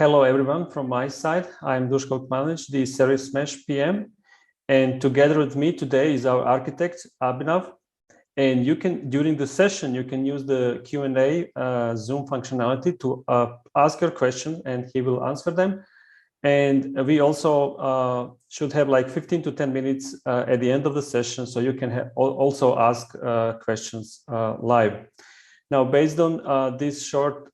Hello, everyone, from my side. I'm Duško Kmanić, the Service Mesh PM. And together with me today is our architect, Abhinav. And you can, during the session, you can use the Q&A Zoom functionality to ask your question and he will answer them. And we also should have like 15 to 10 minutes at the end of the session, so you can also ask questions live. Now, based on this short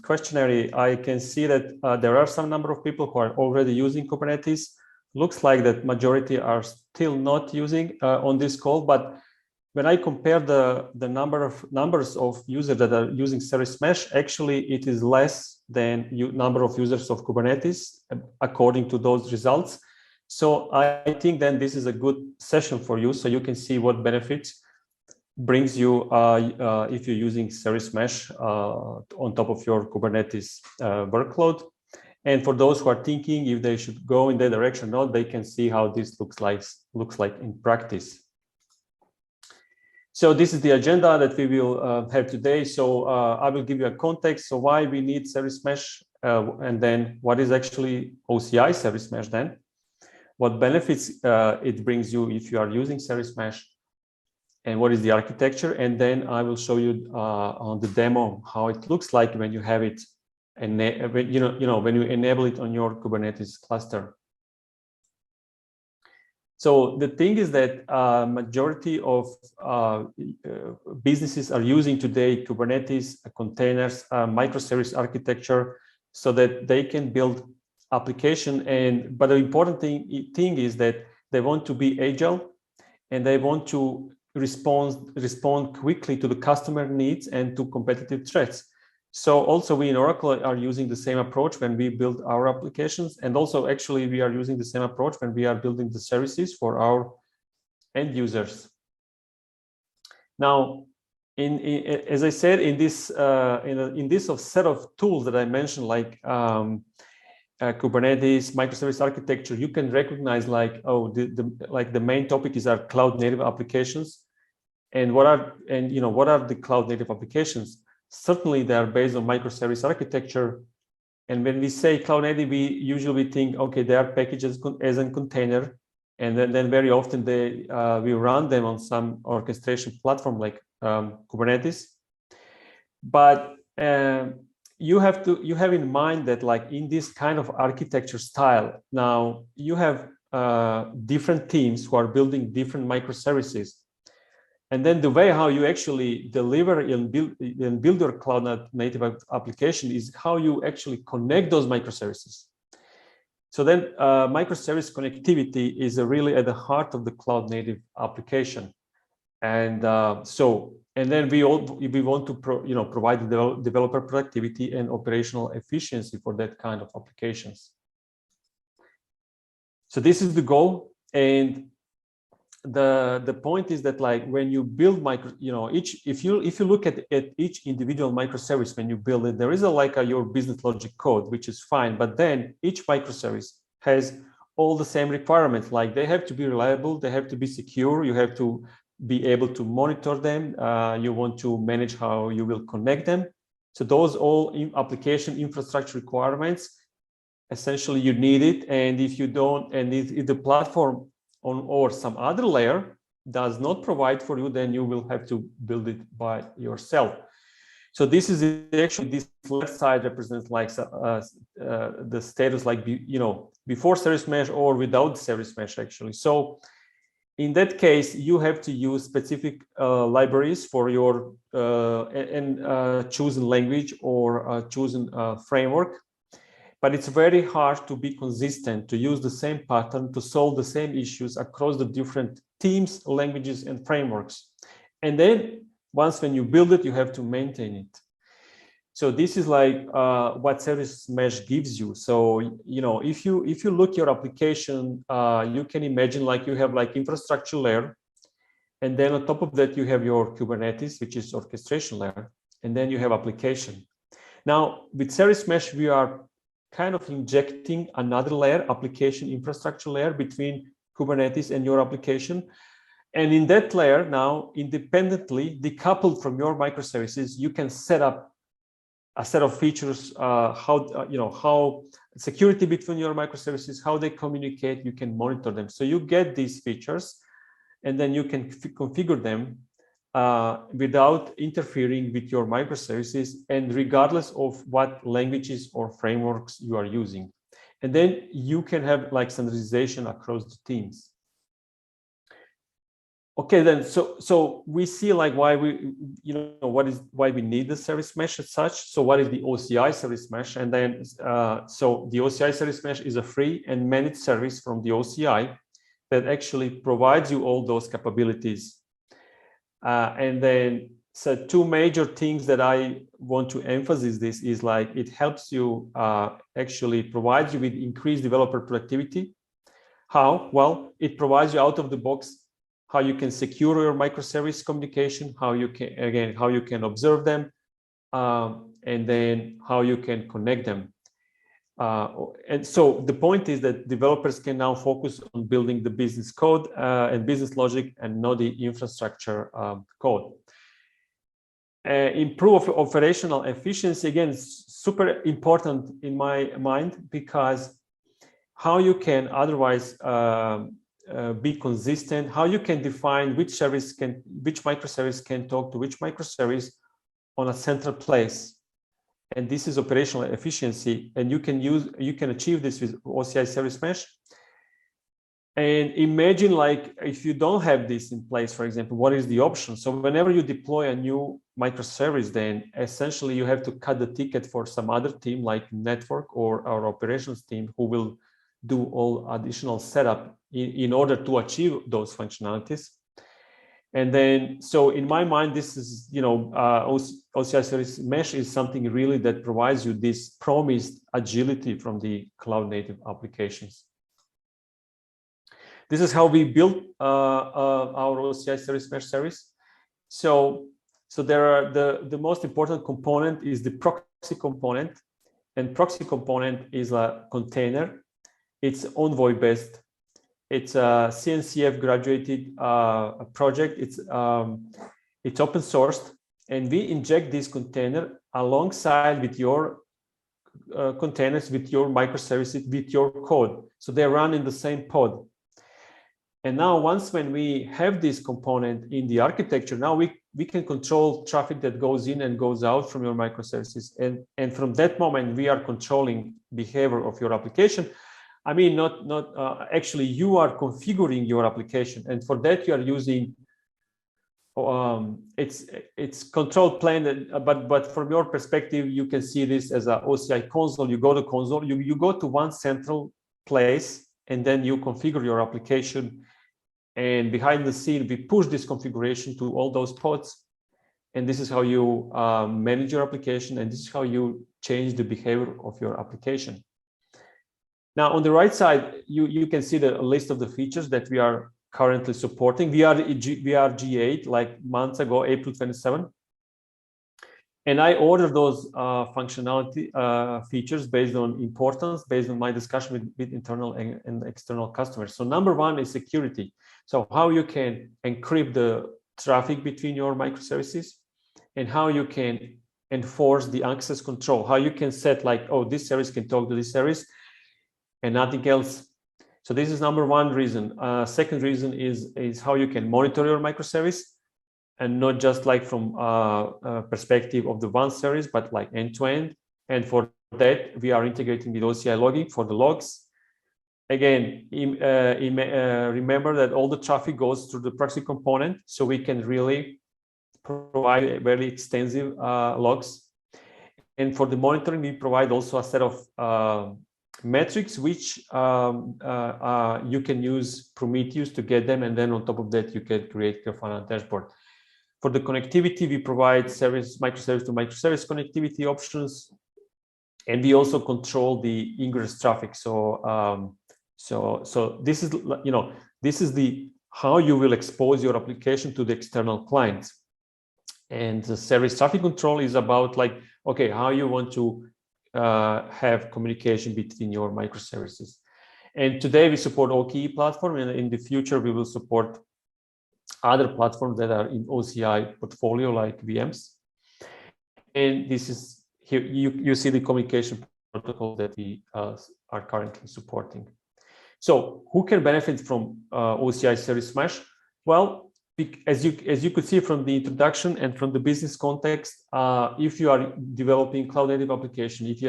questionnaire, I can see that there are some number of people who are already using Kubernetes. Looks like that majority are still not using on this call, but when I compare the numbers of users that are using Service Mesh, actually it is less than number of users of Kubernetes according to those results. So I think then this is a good session for you, so you can see what benefits brings you if you're using Service Mesh on top of your Kubernetes workload. And for those who are thinking if they should go in that direction or not, they can see how this looks like in practice. So this is the agenda that we will have today. So I will give you a context. So why we need Service Mesh, and then what is actually OCI Service Mesh then, what benefits it brings you if you are using Service Mesh, and what is the architecture. And then I will show you on the demo how it looks like when you have it, and when you enable it on your Kubernetes cluster. So the thing is that majority of businesses are using today Kubernetes, containers, microservice architecture, so that they can build application. But the important thing is that they want to be agile and they want to respond quickly to the customer needs and to competitive threats. So also we in Oracle are using the same approach when we build our applications, and also actually we are using the same approach when we are building the services for our end users. Now, as I said, in this set of tools that I mentioned, like Kubernetes, microservice architecture, you can recognize like, oh, the main topic is our cloud native applications, and what are the cloud native applications? Certainly, they are based on microservice architecture. And when we say cloud native, we usually think, okay, they are packages as a container. And then very often we run them on some orchestration platform like Kubernetes. But you have in mind that like in this kind of architecture style, now you have different teams who are building different microservices. And then the way how you actually deliver and build your cloud native application is how you actually connect those microservices. So then microservice connectivity is really at the heart of the cloud native application. And then we want to provide developer productivity and operational efficiency for that kind of applications. So this is the goal. And the point is that like when you build if you look at each individual microservice, when you build it, there is your business logic code, which is fine, but then each microservice has all the same requirements. Like they have to be reliable, they have to be secure, you have to be able to monitor them, you want to manage how you will connect them. So those all application infrastructure requirements, essentially you need it. And if you don't, and if the platform or some other layer does not provide for you, then you will have to build it by yourself. So this is actually, this left side represents like the status like before Service Mesh or without Service Mesh actually. So in that case, you have to use specific libraries for your chosen language or chosen framework. But it's very hard to be consistent, to use the same pattern, to solve the same issues across the different teams, languages, and frameworks. And then once when you build it, you have to maintain it. So this is like what Service Mesh gives you. So, if you look your application, you can imagine like you have like infrastructure layer. And then on top of that, you have your Kubernetes, which is orchestration layer. And then you have application. Now with Service Mesh, we are kind of injecting another layer, application infrastructure layer, between Kubernetes and your application. And in that layer now, independently decoupled from your microservices, you can set up a set of features, how security between your microservices, how they communicate, you can monitor them. So you get these features, and then you can configure them without interfering with your microservices, and regardless of what languages or frameworks you are using. And then you can have like standardization across the teams. Okay, then so we see like why we, why we need the service mesh as such. So what is the OCI service mesh? And then so the OCI service mesh is a free and managed service from the OCI that actually provides you all those capabilities. And then so two major things that I want to emphasize this is like it helps you actually provides you with increased developer productivity. How? Well, it provides you out of the box how you can secure your microservice communication, how you can observe them, and then how you can connect them. And so the point is that developers can now focus on building the business code and business logic, and not the infrastructure code. Improve operational efficiency, again, super important in my mind, because how you can otherwise be consistent, how you can define which microservice can talk to which microservice on a central place. And this is operational efficiency, and you can achieve this with OCI service mesh. And imagine like if you don't have this in place, for example, what is the option? So whenever you deploy a new microservice, then essentially you have to cut the ticket for some other team like network or our operations team, who will do all additional setup in order to achieve those functionalities. And then, so in my mind, this is, OCI service mesh is something really that provides you this promised agility from the cloud native applications. This is how we built our OCI service mesh service. So there are the most important component is the proxy component, and proxy component is a container. It's Envoy based. It's a CNCF graduated project. It's open sourced, and we inject this container alongside with your containers, with your microservices, with your code. So they run in the same pod. And now when we have this component in the architecture, now we can control traffic that goes in and goes out from your microservices. And from that moment, we are controlling behavior of your application. I mean, actually, you are configuring your application, and for that you are using it's control plane. But from your perspective, you can see this as a OCI console. You go to console, you go to one central place, and then you configure your application. And behind the scene, we push this configuration to all those pods, and this is how you manage your application, and this is how you change the behavior of your application. Now, on the right side, you can see the list of the features that we are currently supporting. We are G8 like months ago, April 27. And I ordered those functionality features based on importance, based on my discussion with internal and external customers. So number one is security. So how you can encrypt the traffic between your microservices, and how you can enforce the access control, how you can set like, oh, this service can talk to this service and nothing else. So this is number one reason. Second reason is how you can monitor your microservice, and not just like from perspective of the one service, but like end to end. And for that, we are integrating with OCI logging for the logs. Again, remember that all the traffic goes through the proxy component, so we can really provide very extensive logs. And for the monitoring, we provide also a set of metrics which you can use Prometheus to get them, and then on top of that you can create Grafana dashboard. For the connectivity, we provide microservice to microservice connectivity options, and we also control the ingress traffic. So this is this is the how you will expose your application to the external clients. And the service traffic control is about like, okay, how you want to have communication between your microservices. And today we support OKE platform, and in the future we will support other platforms that are in OCI portfolio like VMs. And this is here you see the communication protocol that we are currently supporting. So who can benefit from OCI Service Mesh? Well, as you could see from the introduction and from the business context, if you are developing cloud native application, if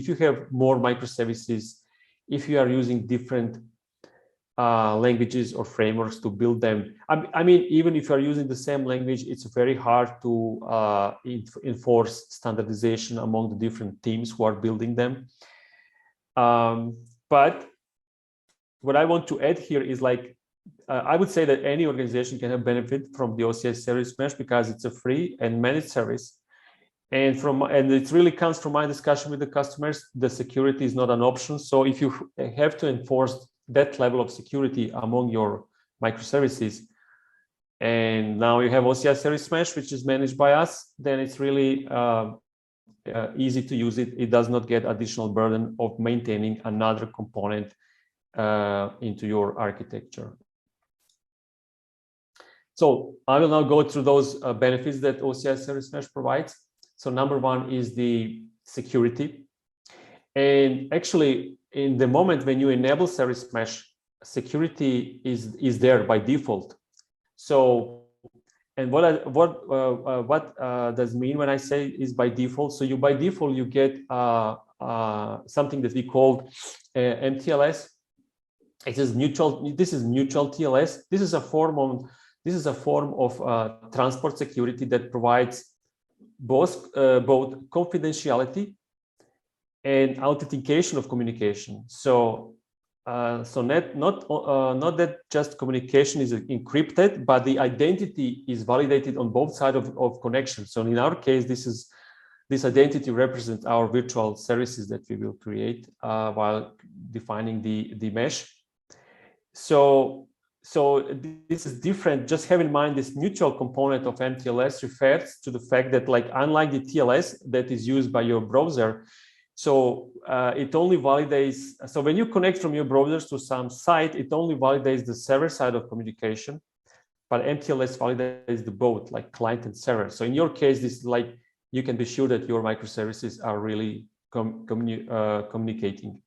you have more microservices, if you are using different languages or frameworks to build them. I mean, even if you are using the same language, it's very hard to enforce standardization among the different teams who are building them. But what I want to add here is like, I would say that any organization can have benefit from the OCI Service Mesh because it's a free and managed service. And it really comes from my discussion with the customers, the security is not an option. So if you have to enforce that level of security among your microservices, and now you have OCI Service Mesh, which is managed by us, then it's really easy to use it. It does not get additional burden of maintaining another component into your architecture. So I will now go through those benefits that OCI Service Mesh provides. So number one is the security. And actually, in the moment when you enable Service Mesh, security is there by default. So, and what does mean when I say is by default? So by default you get something that we call MTLS. It is neutral. This is neutral TLS. This is a form of transport security that provides both confidentiality and authentication of communication. So not that just communication is encrypted, but the identity is validated on both sides of connection. So in our case, this identity represents our virtual services that we will create while defining the mesh. So this is different. Just have in mind this neutral component of MTLS refers to the fact that, like, unlike the TLS that is used by your browser, so it only validates. So when you connect from your browsers to some site, it only validates the server side of communication, but MTLS validates the both, like client and server. So in your case, this is like, you can be sure that your microservices are really communicating.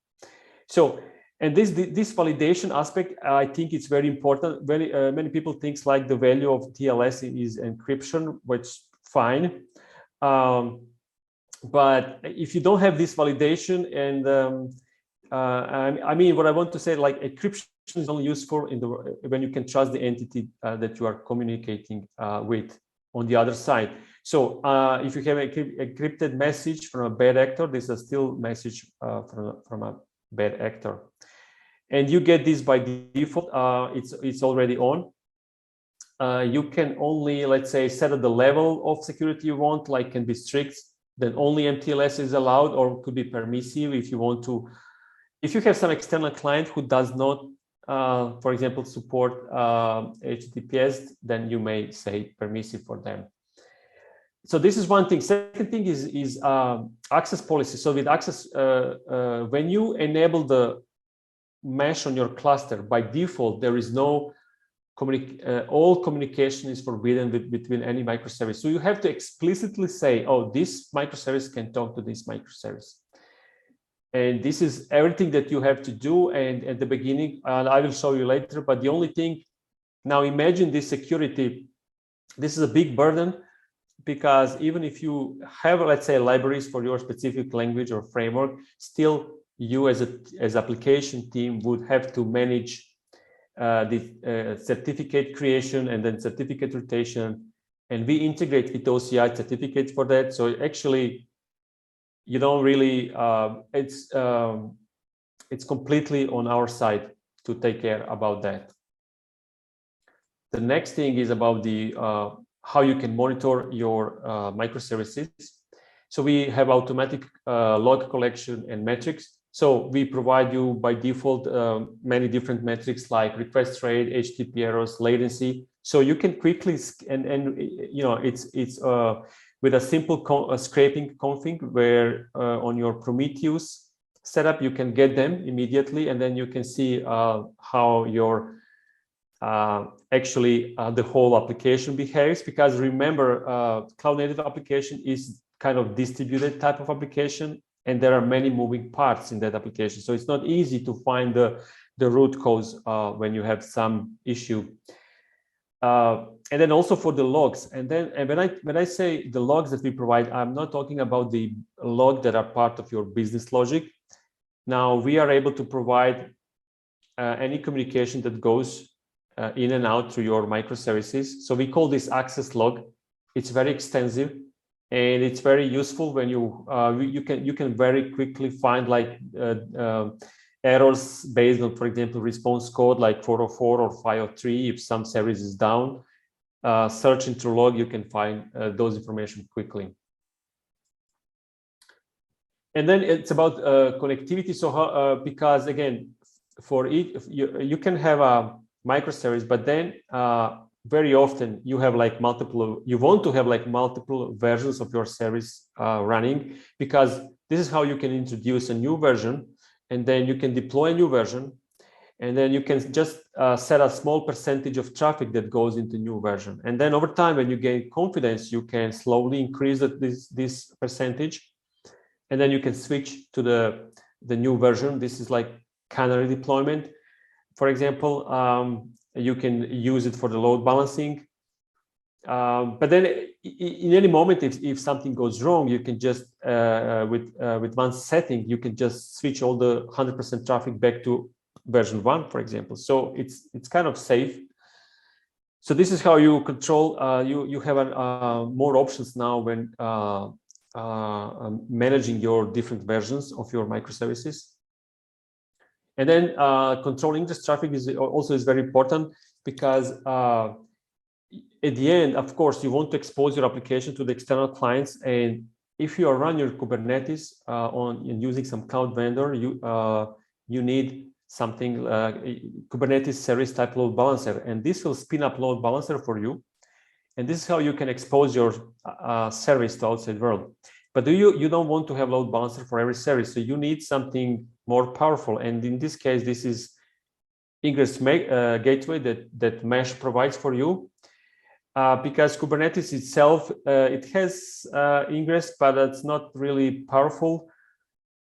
So, and this validation aspect, I think it's very important. Very many people think like the value of TLS is encryption, which fine. But if you don't have this validation, and I mean, what I want to say, like, encryption is only useful when you can trust the entity that you are communicating with on the other side. So if you have an encrypted message from a bad actor, this is still message from a bad actor. And you get this by default. It's already on. You can only, let's say, set at the level of security you want, like can be strict, then only MTLS is allowed, or could be permissive if you want to. If you have some external client who does not, for example, support HTTPS, then you may say permissive for them. So this is one thing. Second thing is access policy. So with access, when you enable the mesh on your cluster, by default, there is no all communication is forbidden between any microservice. So you have to explicitly say, oh, this microservice can talk to this microservice. And this is everything that you have to do. And at the beginning, and I will show you later, but the only thing, now imagine this security, this is a big burden, because even if you have, let's say, libraries for your specific language or framework, still you as application team would have to manage the certificate creation and then certificate rotation, and we integrate with OCI certificates for that. So actually, you don't really, it's completely on our side to take care about that. The next thing is about the how you can monitor your microservices. So we have automatic log collection and metrics. So we provide you by default many different metrics like request rate, HTTP errors, latency. So you can quickly and you know, it's with a simple scraping config where on your Prometheus setup you can get them immediately, and then you can see how your actually the whole application behaves. Because remember, cloud native application is kind of distributed type of application, and there are many moving parts in that application. So it's not easy to find the root cause when you have some issue. And then also for the logs. And when I say the logs that we provide, I'm not talking about the log that are part of your business logic. Now we are able to provide any communication that goes in and out through your microservices. So we call this access log. It's very extensive and it's very useful when you can very quickly find like errors based on, for example, response code like 404 or 503. If some service is down, search into log, you can find those information quickly. And then it's about connectivity. So how, because again, for each, you can have a microservice, but then very often you have like you want to have like multiple versions of your service running, because this is how you can introduce a new version, and then you can deploy a new version, and then you can just set a small percentage of traffic that goes into new version. And then over time, when you gain confidence, you can slowly increase this percentage, and then you can switch to the new version. This is like canary deployment. For example, you can use it for the load balancing. But then in any moment, if something goes wrong, you can just, with one setting, you can just switch all the 100% traffic back to version 1, for example. So it's kind of safe. So this is how you control, you have more options now when managing your different versions of your microservices. And then controlling this traffic is very important, because at the end, of course, you want to expose your application to the external clients. And if you are running your Kubernetes and using some cloud vendor, you need something Kubernetes service type load balancer, and this will spin up load balancer for you. And this is how you can expose your service to outside world. But you don't want to have load balancer for every service, so you need something more powerful. And in this case, this is Ingress gateway that Mesh provides for you, because Kubernetes itself, it has Ingress, but it's not really powerful.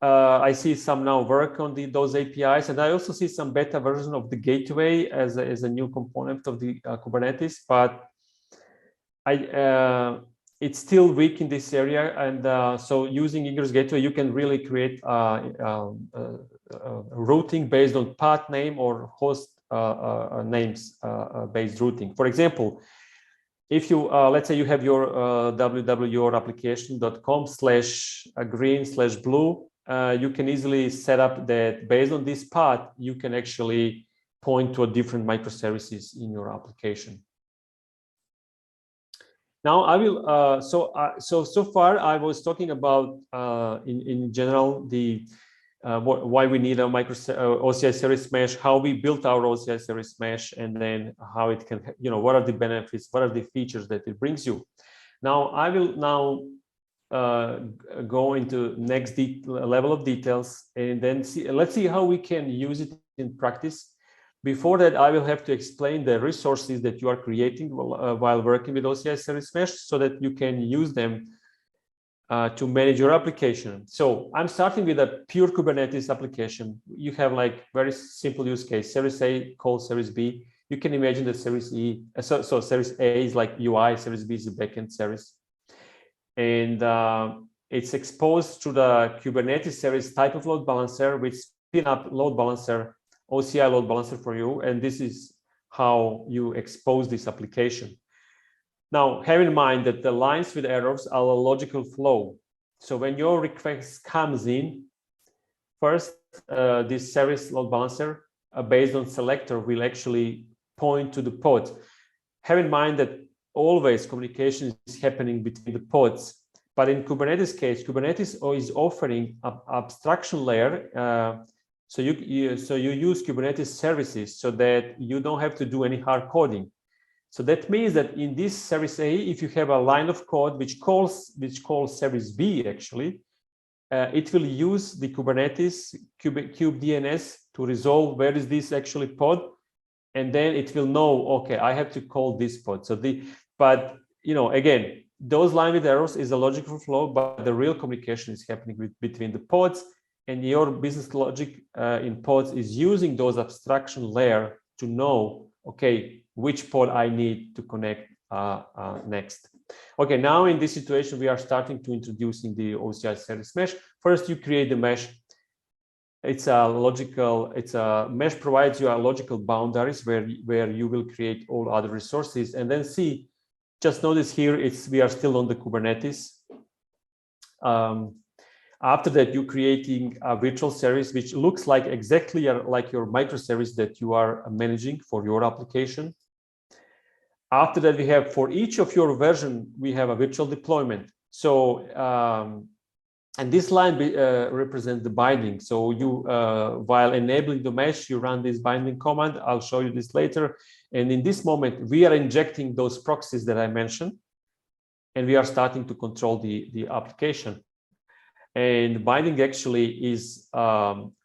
I see some now work on those APIs, and I also see some beta version of the gateway as a new component of the Kubernetes, but it's still weak in this area. And so using Ingress gateway, you can really create routing based on path name or host names based routing. For example, if you let's say you have your www.application.com/green/blue, you can easily set up that based on this path, you can actually point to a different microservices in your application. Now I will, so far I was talking about in general why we need a OCI Service Mesh, how we built our OCI Service Mesh, and then how it can, what are the benefits, what are the features that it brings you. Now I will go into next level of details, and then let's see how we can use it in practice. Before that, I will have to explain the resources that you are creating while working with OCI Service Mesh, so that you can use them to manage your application. So I'm starting with a pure Kubernetes application. You have like very simple use case. Service A calls Service B. You can imagine that Service Service A is like UI, Service B is a backend service. And it's exposed to the Kubernetes service type of load balancer, which spin up load balancer, OCI load balancer for you. And this is how you expose this application. Now, have in mind that the lines with errors are a logical flow. So when your request comes in, first, this service load balancer based on selector will actually point to the pod. Have in mind that always communication is happening between the pods. But in Kubernetes case, Kubernetes is offering an abstraction layer. So you use Kubernetes services so that you don't have to do any hard coding. So that means that in this service A, if you have a line of code which calls service B, actually, it will use the Kubernetes kubedns to resolve where is this actually pod, and then it will know, okay, I have to call this pod. So but again, those line with arrows is a logical flow, but the real communication is happening between the pods, and your business logic in pods is using those abstraction layer to know, okay, which pod I need to connect next. Okay, now in this situation, we are starting to introducing the OCI service mesh. First, you create the mesh. It's a mesh provides you a logical boundaries where you will create all other resources, and then see, just notice here, we are still on the Kubernetes. After that, you're creating a virtual service, which looks like exactly like your microservice that you are managing for your application. After that, we have, for each of your version, we have a virtual deployment. So, and this line represents the binding. So you, while enabling the mesh, you run this binding command. I'll show you this later. And in this moment, we are injecting those proxies that I mentioned, and we are starting to control the application. And binding actually is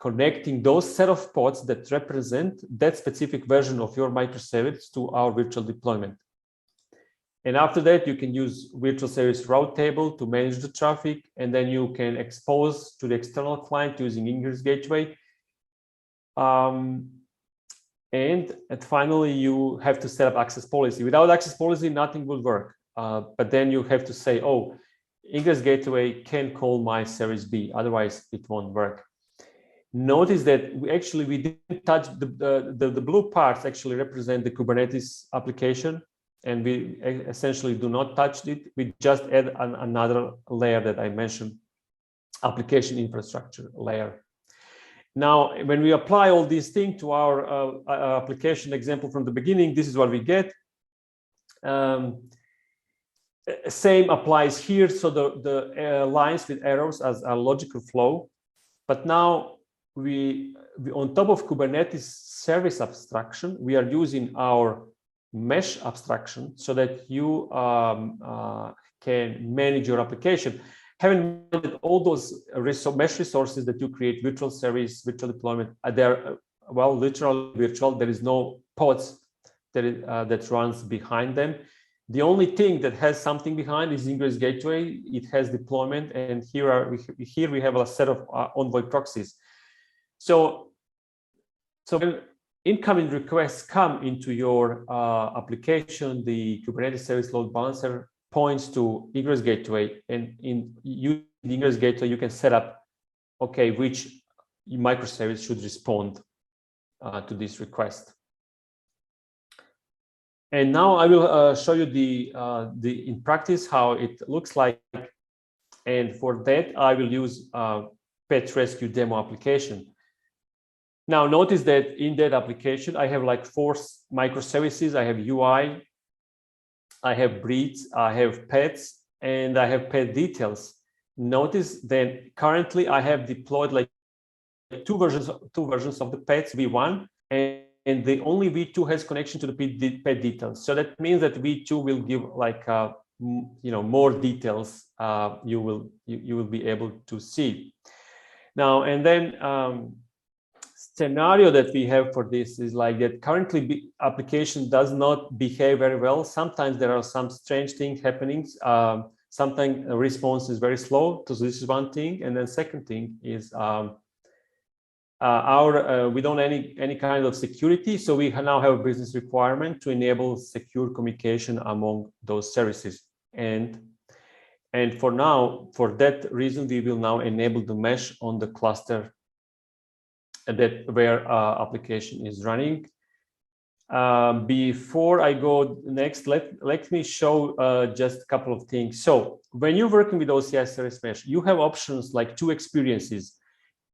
connecting those set of pods that represent that specific version of your microservice to our virtual deployment. And after that, you can use virtual service route table to manage the traffic, and then you can expose to the external client using Ingress Gateway. And finally, you have to set up access policy. Without access policy, nothing will work. But then you have to say, oh, Ingress Gateway can call my service B, otherwise it won't work. Notice that we didn't touch the blue parts actually represent the Kubernetes application, and we essentially do not touch it. We just add another layer that I mentioned, application infrastructure layer. Now, when we apply all these things to our application example from the beginning, this is what we get. Same applies here. So the lines with arrows as a logical flow, but now we on top of Kubernetes service abstraction, we are using our mesh abstraction so that you can manage your application. Having all those mesh resources that you create, virtual service, virtual deployment, they're well, literally virtual. There is no pods that runs behind them. The only thing that has something behind is Ingress Gateway. It has deployment, and here we have a set of Envoy proxies. So when incoming requests come into your application, the Kubernetes Service Load Balancer points to Ingress Gateway, and in using Ingress Gateway, you can set up, okay, which microservice should respond to this request. And now I will show you in practice how it looks like. And for that, I will use Pet Rescue demo application. Now notice that in that application, I have like 4 microservices. I have UI, I have breeds, I have pets, and I have pet details. Notice that currently I have deployed like two versions of the pets, V1, and the only V2 has connection to the pet details. So that means that V2 will give like more details you will be able to see. Now and then scenario that we have for this is like that currently application does not behave very well. Sometimes there are some strange things happening. Sometimes the response is very slow. So this is one thing. And then second thing is we don't any kind of security. So we now have a business requirement to enable secure communication among those services. And for now, for that reason, we will now enable the mesh on the cluster where application is running. Before I go next, let me show just a couple of things. So when you're working with OCI Service Mesh, you have options like 2 experiences.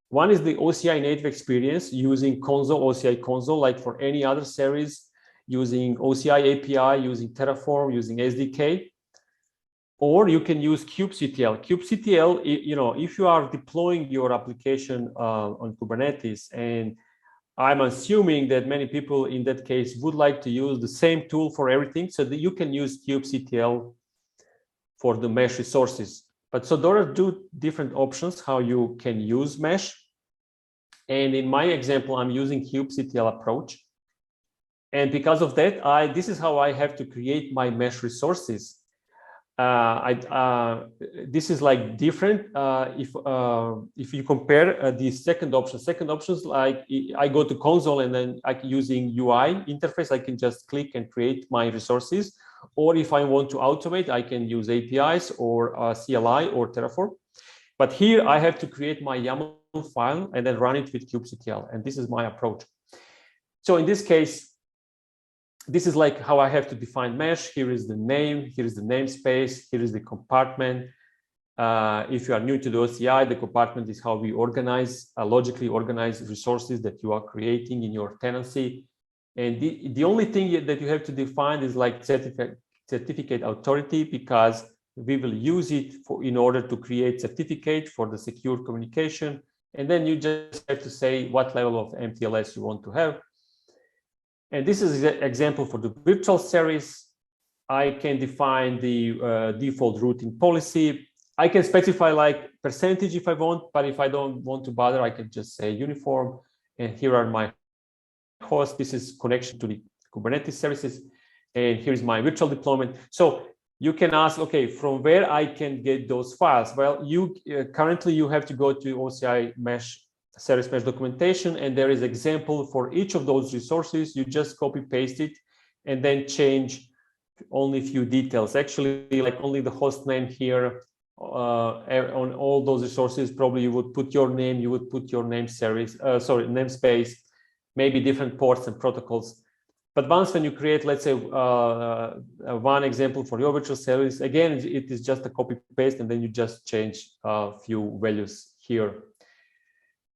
One is the OCI native experience using console, OCI console, like for any other service, using OCI API, using Terraform, using SDK. Or you can use kubectl. kubectl, if you are deploying your application on Kubernetes, and I'm assuming that many people in that case would like to use the same tool for everything, so that you can use kubectl for the mesh resources. But so there are 2 different options how you can use mesh. And in my example, I'm using kubectl approach. And because of that, this is how I have to create my mesh resources. this is like different if you compare the second option. Second option is like I go to console and then using UI interface, I can just click and create my resources. Or if I want to automate, I can use APIs or CLI or Terraform. But here I have to create my YAML file and then run it with kubectl. And this is my approach. So in this case, this is like how I have to define mesh. Here is the name, here is the namespace, here is the compartment. If you are new to the OCI, the compartment is how we organize, logically organize resources that you are creating in your tenancy. And the only thing that you have to define is like certificate authority, because we will use it in order to create certificate for the secure communication. And then you just have to say what level of MTLS you want to have. And this is an example for the virtual service. I can define the default routing policy. I can specify like percentage if I want, but if I don't want to bother, I can just say uniform. And here are my hosts. This is connection to the Kubernetes services. And here's my virtual deployment. So you can ask, okay, from where I can get those files? Well, currently you have to go to OCI mesh service mesh documentation, and there is example for each of those resources. You just copy paste it and then change only a few details. Actually, like only the host name here on all those resources. Probably you would put your name, you would put your namespace, maybe different ports and protocols. But once when you create, let's say, one example for your virtual service, again, it is just a copy paste, and then you just change a few values here.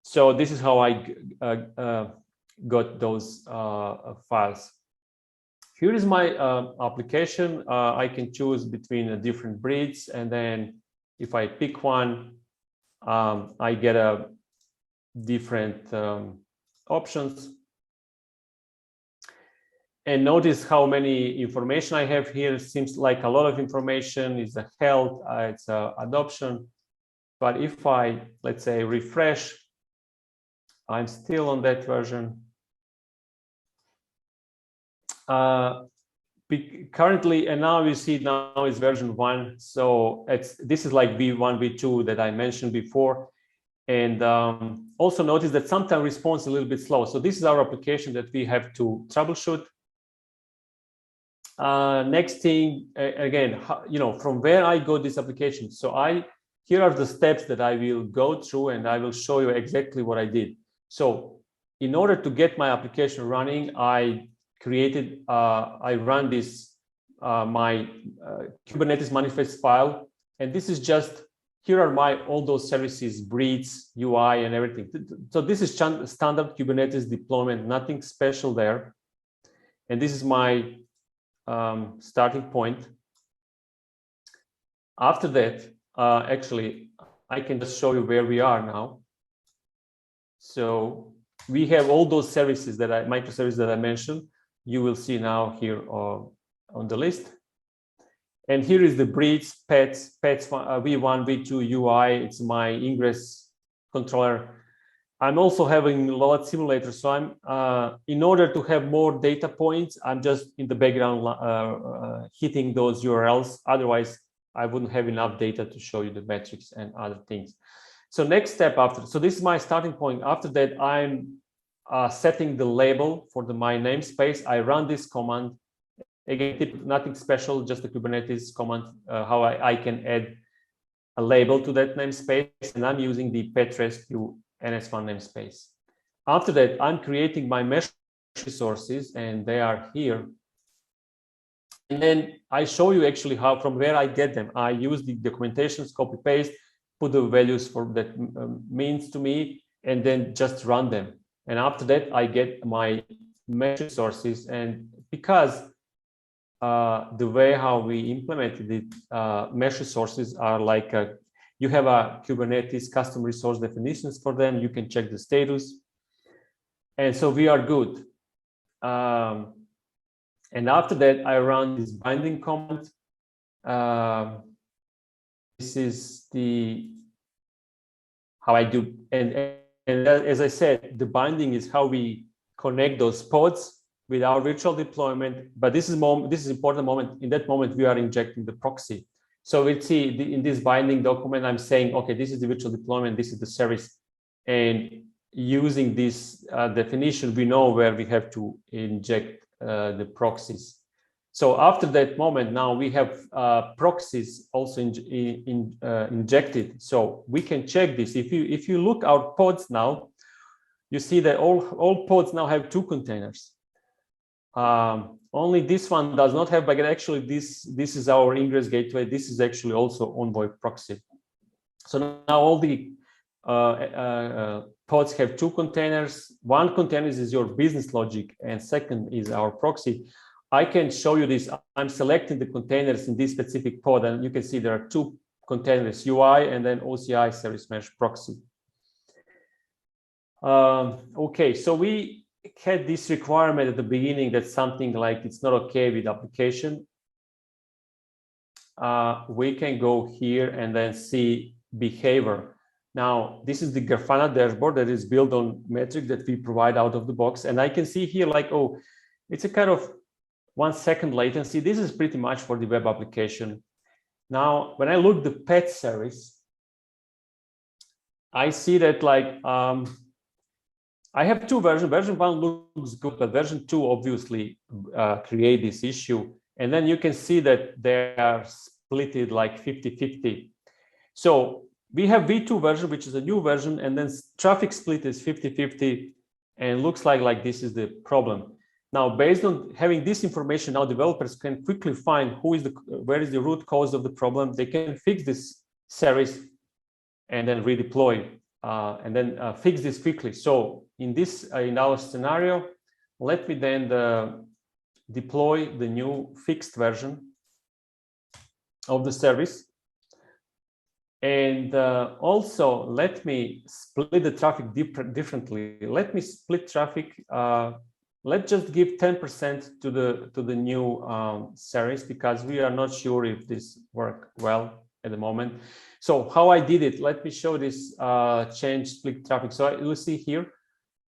So this is how I got those files. Here is my application. I can choose between different breeds, and then if I pick one, I get a different options. And notice how many information I have here. It seems like a lot of information. Is a health, it's a adoption. But if I, let's say, refresh, I'm still on that version. Currently, and now you see now is version 1. So this is like V1, V2 that I mentioned before. And also notice that sometimes response a little bit slow. So this is our application that we have to troubleshoot. Next thing, again, from where I got this application. So here are the steps that I will go through, and I will show you exactly what I did. So in order to get my application running, I run this, my Kubernetes manifest file. And this is just, here are all those services, breeds, UI, and everything. So this is standard Kubernetes deployment, nothing special there. And this is my starting point. After that, actually, I can just show you where we are now. So we have all those services microservices that I mentioned. You will see now here on the list. And here is the breeds, pets, V1, V2, UI. It's my ingress controller. I'm also having a lot simulator. So I'm, in order to have more data points, I'm just in the background hitting those URLs. Otherwise, I wouldn't have enough data to show you the metrics and other things. So next step so this is my starting point. After that, I'm setting the label for my namespace. I run this command. Again, nothing special, just the Kubernetes command, how I can add a label to that namespace. And I'm using the pet rescue NS1 namespace. After that, I'm creating my mesh resources, and they are here. And then I show you actually from where I get them. I use the documentations, copy paste, put the values for that means to me, and then just run them. And after that, I get my mesh resources. And because the way how we implemented it, mesh resources are like you have a Kubernetes custom resource definitions for them. You can check the status. And so we are good. And after that, I run this binding command. This is how I do. And as I said, the binding is how we connect those pods with our virtual deployment. But this is important moment. In that moment, we are injecting the proxy. So we'll see in this binding document, I'm saying, okay, this is the virtual deployment, this is the service. And using this definition, we know where we have to inject the proxies. So after that moment, now we have proxies also injected. So we can check this. If you look our pods now, you see that all pods now have 2 containers. Only this one does not have, but actually this is our ingress gateway. This is actually also Envoy proxy. So now all the pods have 2 containers. One container is your business logic, and second is our proxy. I can show you this. I'm selecting the containers in this specific pod, and you can see there are 2 containers, UI and then OCI service mesh proxy. Okay, so we had this requirement at the beginning that something like it's not okay with application. We can go here and then see behavior. Now, this is the Grafana dashboard that is built on metric that we provide out of the box. And I can see here like, oh, it's a kind of 1 second latency. This is pretty much for the web application. Now, when I look the pet service, I see that like, I have 2 versions. Version 1 looks good, but version 2 obviously create this issue. And then you can see that they are splitted like 50-50. So we have V2 version, which is a new version, and then traffic split is 50-50, and looks like this is the problem. Now, based on having this information, now developers can quickly find where is the root cause of the problem. They can fix this service and then redeploy. And then fix this quickly. So in our scenario, let me then deploy the new fixed version of the service. And also let me split the traffic differently. Let me split traffic. Let's just give 10% to the new service, because we are not sure if this works well at the moment. So how I did it, let me show this change split traffic. So you'll see here,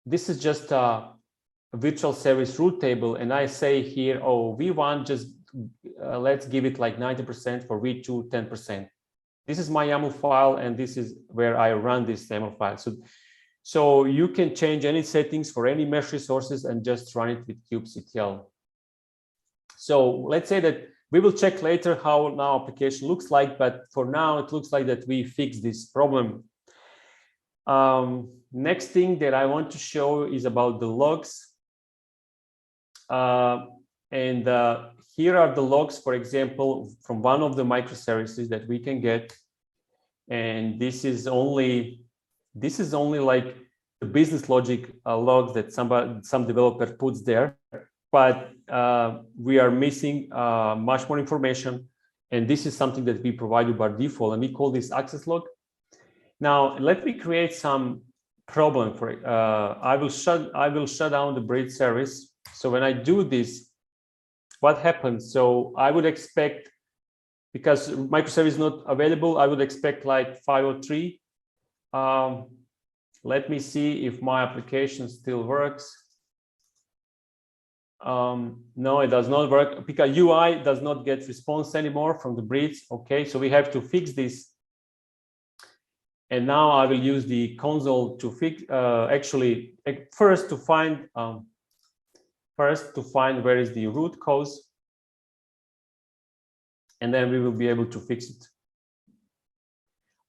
this is just a virtual service root table. And I say here, oh, V1, just let's give it like 90%, for V2, 10%. This is my YAML file, and this is where I run this YAML file. So you can change any settings for any mesh resources and just run it with kubectl. So let's say that we will check later how now application looks like, but for now it looks like that we fixed this problem. Next thing that I want to show is about the logs. Here are the logs, for example, from one of the microservices that we can get. And this is only like the business logic logs that some developer puts there. But we are missing much more information, and this is something that we provide you by default, and we call this access log. Now let me create some problem for it. I will shut down the bridge service. So when I do this, what happens? So I would expect, because microservice is not available, I would expect like 503. Let me see if my application still works. No, it does not work, because UI does not get response anymore from the bridge. Okay, so we have to fix this. And now I will use the console to fix, actually, first to find where is the root cause, and then we will be able to fix it.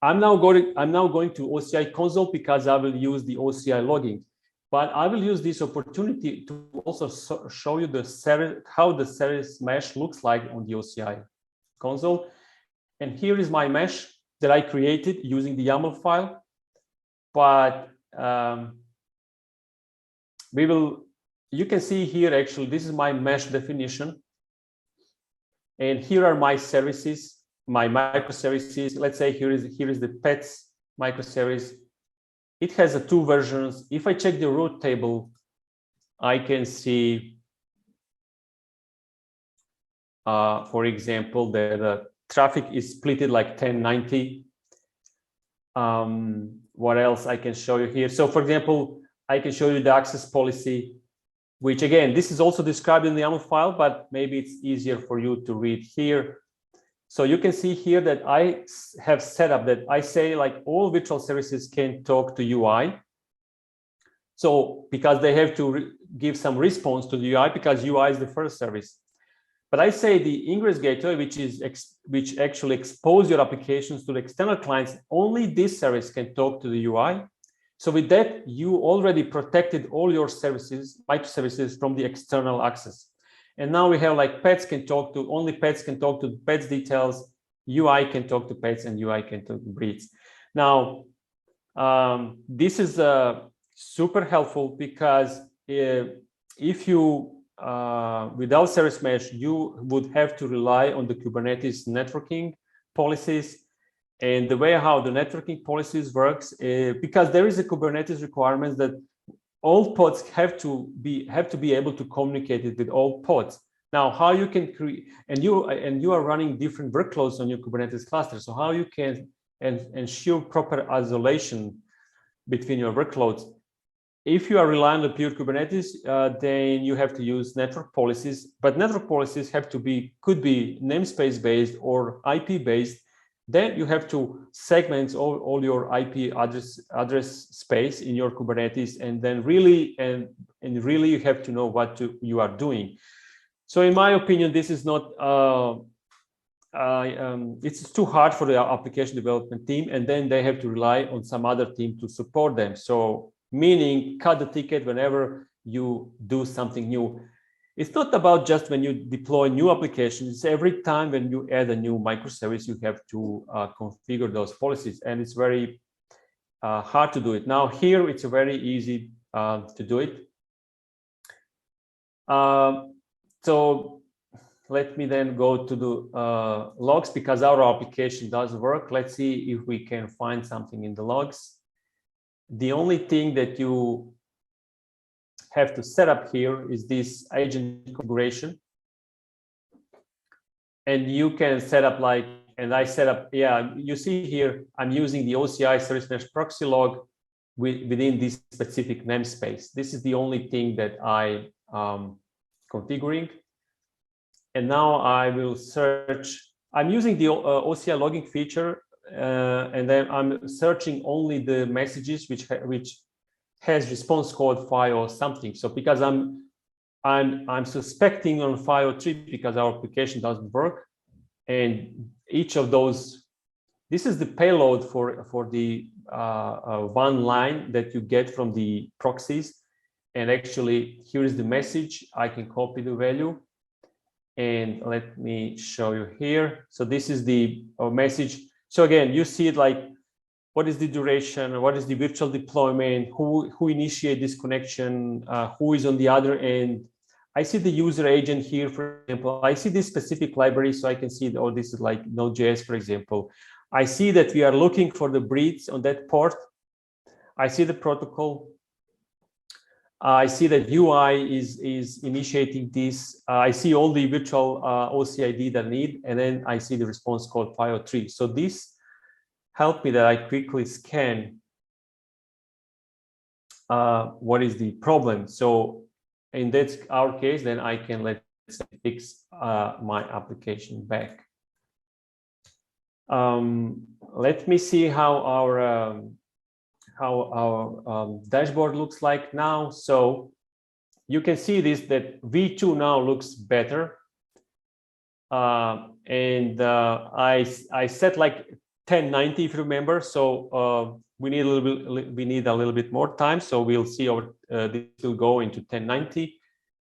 I'm now going to OCI console, because I will use the OCI logging. But I will use this opportunity to also show you how the service mesh looks like on the OCI console. And here is my mesh that I created using the YAML file. But you can see here, actually, this is my mesh definition. And here are my services, my microservices. Let's say here is the pets microservice. It has 2 versions. If I check the root table, I can see, for example, that the traffic is splitted like 1090. What else I can show you here? So for example, I can show you the access policy, which again, this is also described in the YAML file, but maybe it's easier for you to read here. So you can see here that I have set up that I say like all virtual services can talk to UI. So because they have to give some response to the UI, because UI is the first service. But I say the Ingress Gateway, which actually expose your applications to the external clients, only this service can talk to the UI. So with that, you already protected all your services, microservices, from the external access. And now we have like pets can talk to, only pets can talk to pets details, UI can talk to pets, and UI can talk to breeds. Now, this is super helpful because if you without Service Mesh, you would have to rely on the Kubernetes networking policies. And the way how the networking policies works, because there is a Kubernetes requirement that all pods have to be able to communicate with all pods. Now, how you can create, and you are running different workloads on your Kubernetes cluster. So how you can ensure proper isolation between your workloads. If you are relying on pure Kubernetes, then you have to use network policies, but network policies could be namespace based or IP based. Then you have to segment all your IP address space in your Kubernetes, and then really really you have to know what you are doing. So in my opinion, this is not it's too hard for the application development team, and then they have to rely on some other team to support them. So meaning cut the ticket whenever you do something new. It's not about just when you deploy new applications. It's every time when you add a new microservice, you have to configure those policies, and it's very hard to do it. Now here, it's very easy to do it. So let me then go to the logs, because our application does work. Let's see if we can find something in the logs. The only thing that you have to set up here is this agent configuration. And you can set up like, and I set up, yeah, you see here, I'm using the OCI Service Mesh proxy log within this specific namespace. This is the only thing that I configuring. And now I will search, I'm using the OCI logging feature, and then I'm searching only the messages which has response code 5 or something. So because I'm suspecting on 503 because our application doesn't work, and each of those, this is the payload for the one line that you get from the proxies. And actually, here is the message. I can copy the value, and let me show you here. So this is the message. So again, you see it like, what is the duration? What is the virtual deployment? Who initiate this connection? Who is on the other end? I see the user agent here, for example. I see this specific library, so I can see, oh, this is like Node.js, for example. I see that we are looking for the breeds on that port. I see the protocol. I see that UI is initiating this. I see all the virtual OCID that I need, and then I see the response code 503. So this helped me that I quickly scan what is the problem. So in that our case, then I can let's say fix my application back. Let me see how our dashboard looks like now. So you can see this, that V2 now looks better. And I set like 1090, if you remember. So we need a little bit more time. So we'll see our this will go into 1090,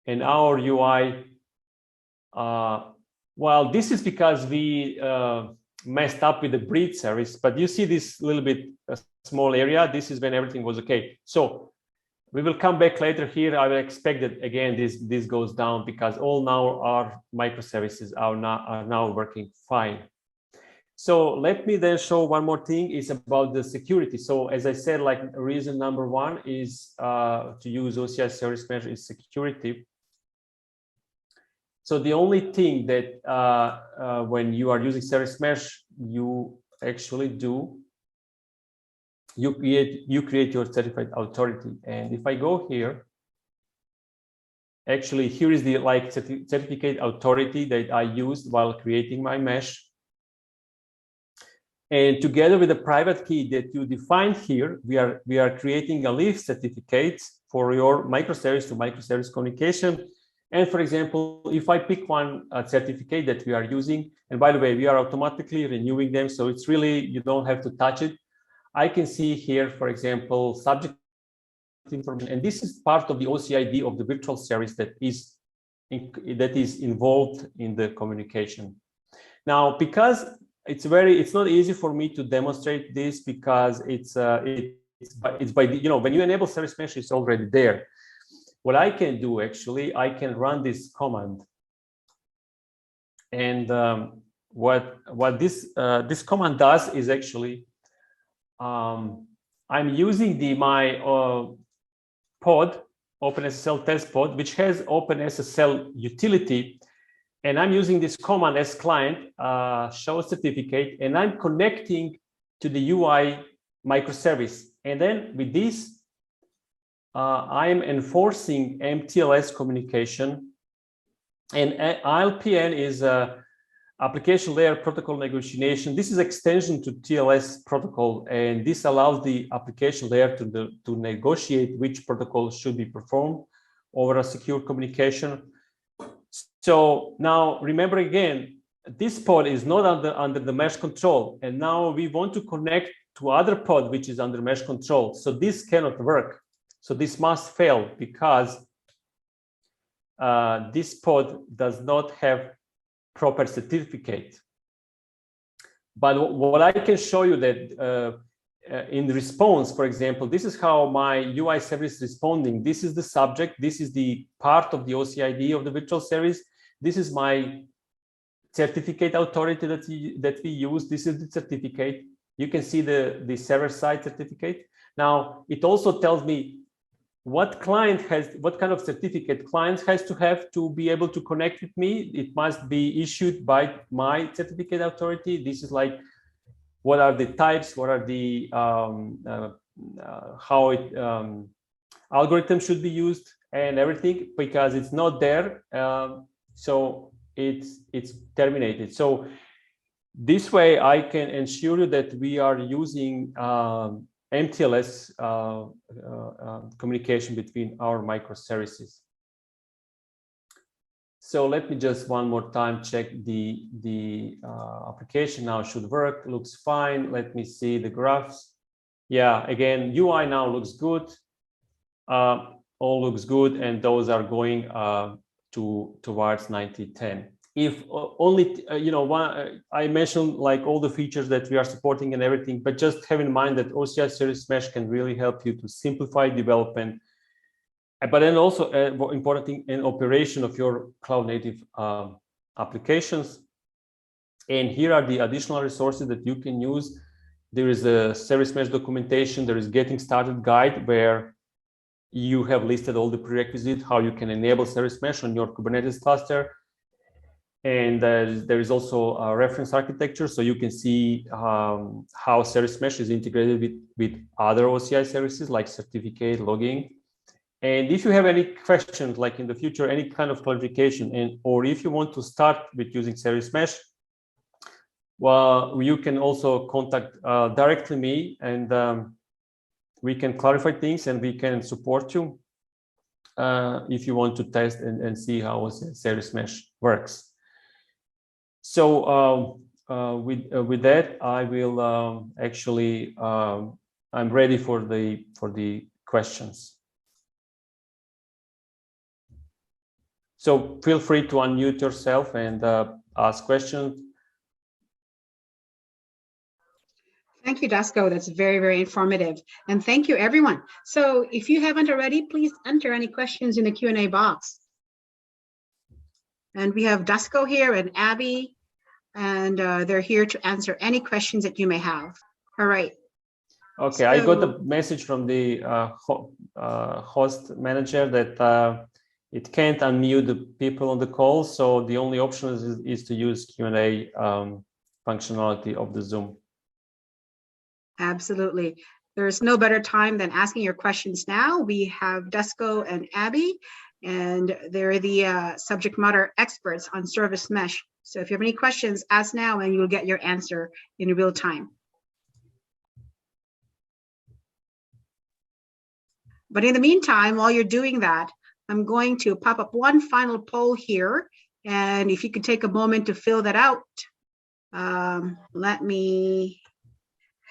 and our UI. Well, this is because we messed up with the breed service, but you see this little bit small area. This is when everything was okay. So we will come back later here. I will expect that again this goes down because all now our microservices are now working fine. So let me then show one more thing is about the security. So as I said, like reason number one is to use OCI Service Mesh is security. So the only thing that when you are using Service Mesh, you actually do, you create your certified authority. And if I go here, actually here is the like certificate authority that I used while creating my mesh. And together with the private key that you defined here, we are creating a leaf certificate for your microservice to microservice communication. And for example, if I pick one certificate that we are using, and by the way, we are automatically renewing them, so it's really, you don't have to touch it. I can see here, for example, subject information, and this is part of the OCID of the virtual service that is involved in the communication. Now, because it's not easy for me to demonstrate this, because it's by you know, when you enable service mesh, it's already there. What I can do, actually, I can run this command, and what this command does is actually I'm using my pod, OpenSSL test pod, which has OpenSSL utility. And I'm using this command as client, show certificate, and I'm connecting to the UI microservice. And then with this, I'm enforcing MTLS communication. And ALPN is application layer protocol negotiation. This is extension to TLS protocol, and this allows the application layer to negotiate which protocol should be performed over a secure communication. So now remember again, this pod is not under the mesh control, and now we want to connect to other pod which is under mesh control. So this cannot work. So this must fail, because this pod does not have proper certificate. But what I can show you that in response, for example, this is how my UI service is responding. This is the subject. This is the part of the OCID of the virtual service. This is my certificate authority that we use. This is the certificate. You can see the server side certificate. Now, it also tells me what client has, what kind of certificate client has to have to be able to connect with me. It must be issued by my certificate authority. This is like, what are the types, what are the, how algorithm should be used and everything, because it's not there. So it's terminated. So this way I can ensure you that we are using MTLS communication between our microservices. So let me just one more time check the application. Now should work, looks fine. Let me see the graphs. Yeah, again, UI now looks good. All looks good, and those are going towards 9010. If only, you know, I mentioned like all the features that we are supporting and everything, but just have in mind that OCI Service Mesh can really help you to simplify development, but then also more important thing, in operation of your cloud native applications. And here are the additional resources that you can use. There is a Service Mesh documentation. There is Getting Started guide, where you have listed all the prerequisites, how you can enable Service Mesh on your Kubernetes cluster. And there is also a reference architecture, so you can see how Service Mesh is integrated with other OCI services like certificate logging. And if you have any questions, like in the future, any kind of clarification, or if you want to start with using Service Mesh, well, you can also contact directly me, and we can clarify things and we can support you if you want to test and see how Service Mesh works. So with that, I will actually I'm ready for the questions. So feel free to unmute yourself and ask questions. Thank you, Dasko. That's very, very informative. And thank you, everyone. So if you haven't already, please enter any questions in the Q&A box. And we have Dasko here and Abby, and they're here to answer any questions that you may have. All right. Okay, so I got a message from the host manager that it can't unmute the people on the call. So the only option is to use Q&A functionality of the Zoom. Absolutely. There's no better time than asking your questions now. We have Dasko and Abby, and they're the subject matter experts on Service Mesh. So if you have any questions, ask now and you'll get your answer in real time. But in the meantime, while you're doing that, I'm going to pop up one final poll here. And if you could take a moment to fill that out. Let me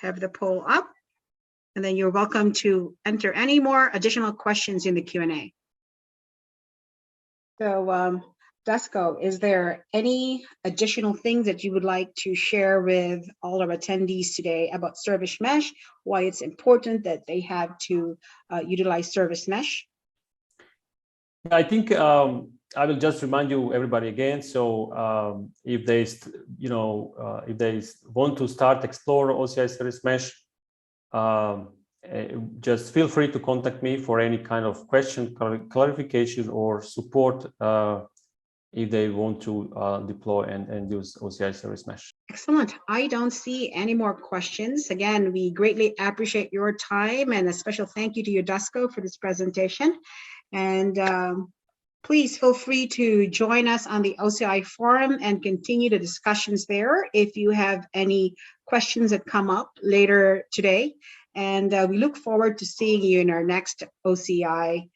have the poll up. And then you're welcome to enter any more additional questions in the Q&A. So, Dusko, is there any additional things that you would like to share with all our attendees today about Service Mesh, why it's important that they have to utilize Service Mesh? I think I will just remind you everybody again. So if they, if they want to start explore OCI Service Mesh, just feel free to contact me for any kind of question, clarification, or support if they want to deploy and use OCI Service Mesh. Excellent. I don't see any more questions. Again, we greatly appreciate your time, and a special thank you to you, Dusko, for this presentation. And please feel free to join us on the OCI forum and continue the discussions there if you have any questions that come up later today. And we look forward to seeing you in our next OCI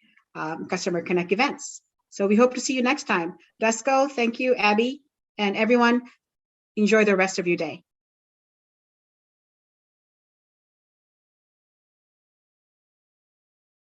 Customer Connect events. So we hope to see you next time. Dusko, thank you, Abby, and everyone. Enjoy the rest of your day.